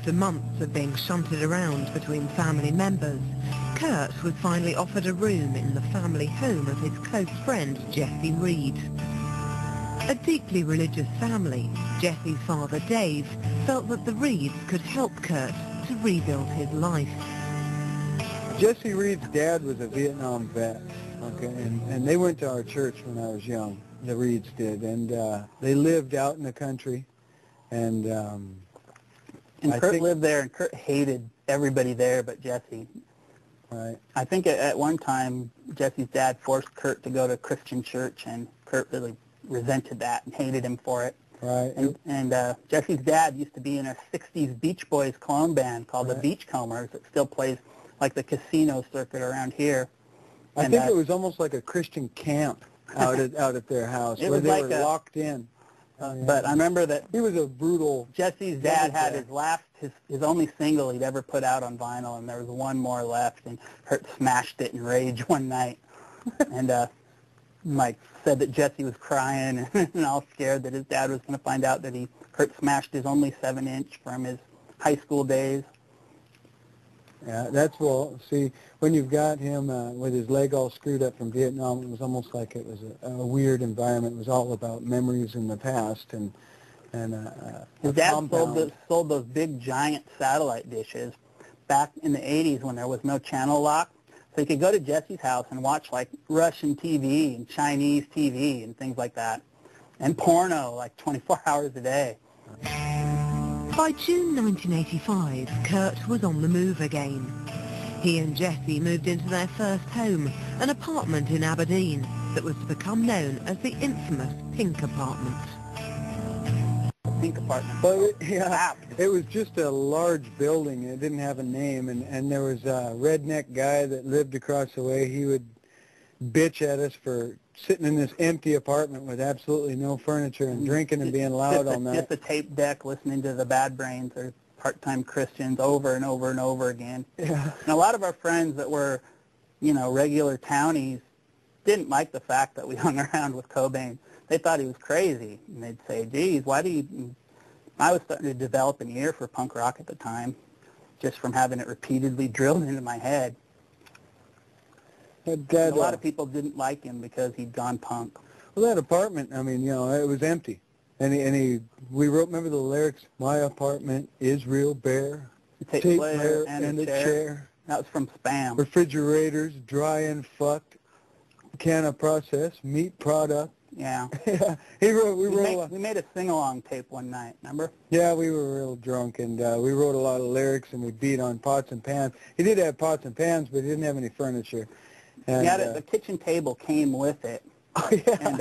After months of being shunted around between family members, Kurt was finally offered a room in the family home of his close friend Jesse Reed. A deeply religious family, Jesse's father Dave felt that the Reeds could help Kurt to rebuild his life. Jesse Reed's dad was a Vietnam vet, okay, and they went to our church when I was young, the Reeds did, and they lived out in the country, and Kurt lived there, and Kurt hated everybody there but Jesse. Right. I think at one time, Jesse's dad forced Kurt to go to a Christian church, and Kurt really resented that and hated him for it. Right. And Jesse's dad used to be in a 60s Beach Boys clone band called the Beachcombers that still plays like the casino circuit around here. I think it was almost like a Christian camp out at their house where they were locked in. But I remember that he was a brutal. Jesse's dad had his only single he'd ever put out on vinyl, and there was one more left, and Kurt smashed it in rage one night. And Mike said that Jesse was crying and all scared that his dad was going to find out that Kurt smashed his only 7-inch from his high school days. Yeah, that's well. See, when you've got him with his leg all screwed up from Vietnam, it was almost like it was a weird environment. It was all about memories in the past and his dad sold those big giant satellite dishes back in the 80s when there was no channel lock. So you could go to Jesse's house and watch like Russian TV and Chinese TV and things like that, and porno like 24 hours a day. By June 1985, Kurt was on the move again. He and Jesse moved into their first home, an apartment in Aberdeen that was to become known as the infamous Pink Apartment. Pink Apartment. But it was just a large building. It didn't have a name, and there was a redneck guy that lived across the way. He would bitch at us for sitting in this empty apartment with absolutely no furniture and drinking and being loud all night. Just a tape deck listening to the Bad Brains or Part-Time Christians over and over and over again. Yeah. And a lot of our friends that were, regular townies didn't like the fact that we hung around with Cobain. They thought he was crazy. And they'd say, geez, why do you... I was starting to develop an ear for punk rock at the time, just from having it repeatedly drilled into my head. A lot of people didn't like him because he'd gone punk. Well, that apartment, I mean, it was empty. We wrote, remember the lyrics, my apartment is real bare, tape player and a chair. That was from Spam. Refrigerators, dry and fucked, can of process, meat product. Yeah. Yeah. We made a sing-along tape one night, remember? Yeah, we were real drunk, and we wrote a lot of lyrics, and we beat on pots and pans. He did have pots and pans, but he didn't have any furniture. And, the kitchen table came with it. Oh, yeah. And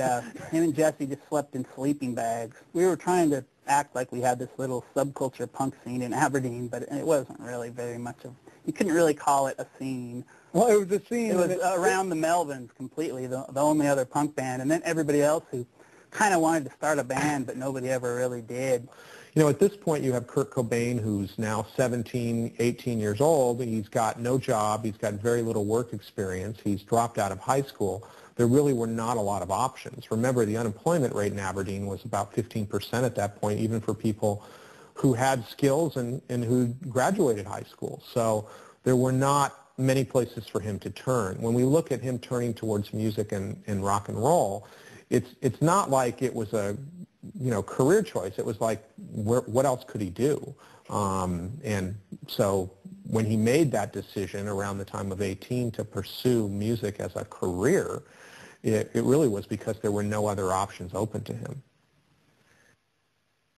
him and Jesse just slept in sleeping bags. We were trying to act like we had this little subculture punk scene in Aberdeen, but it wasn't really very much of... You couldn't really call it a scene. Well, it was a scene. It was around the Melvins completely, the only other punk band, and then everybody else who kind of wanted to start a band, but nobody ever really did. At this point you have Kurt Cobain, who's now 17, 18 years old. He's got no job. He's got very little work experience. He's dropped out of high school. There really were not a lot of options. Remember, the unemployment rate in Aberdeen was about 15% at that point, even for people who had skills and who graduated high school. So there were not many places for him to turn. When we look at him turning towards music and rock and roll, it's not like it was a career choice. It was like, what else could he do? And so when he made that decision around the time of 18 to pursue music as a career, it really was because there were no other options open to him.